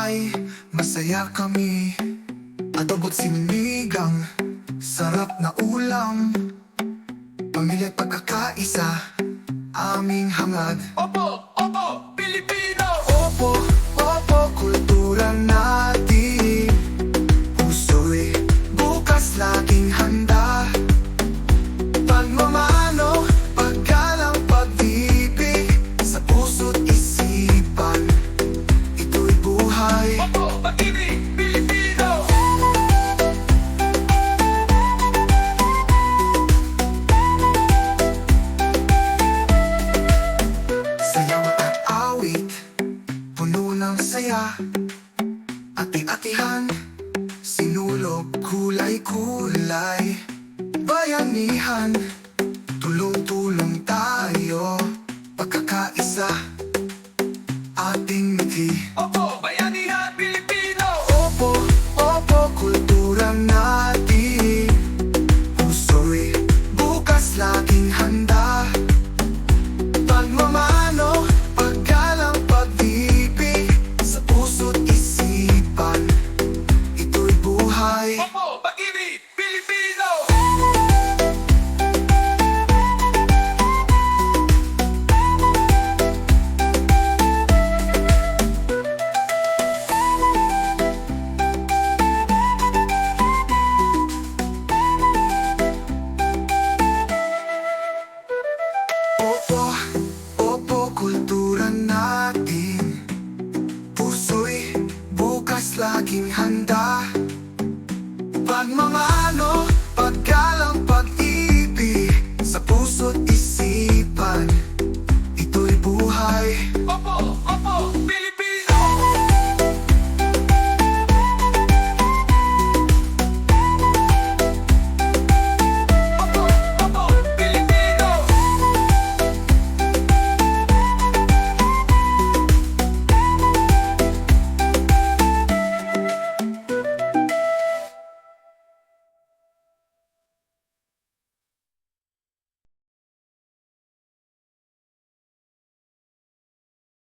ay masaya kami. Adobo't sinigang, sarap na ulam, pamilya't pagkakaisa, aming hangad. Opo, opo, Pilipino! Opo, opo, kultura natin. Puso'y bukas laging handa. Pagmamano, paggalang, pag-ibig, sa puso't isipan, ito'y buhay. Opo, pag-ibig, Pilipino! Sayaw at awit, puno ng saya. Ati-atihan, sinulog, kulay-kulay. Bayanihan, tulong-tulong tayo. Pagkakaisa, ating ngiti. Opo, bayanihan, Pilipino! Opo, opo, kultura natin. Puso'y bukas laging handa. Pagmamano, paggalang, pag-ibig, sa puso't isipan, ito'y buhay. Opo, pag-ibig, Pilipino! Opo, opo, kultura natin. Puso'y bukas laging handa. Pagmamahal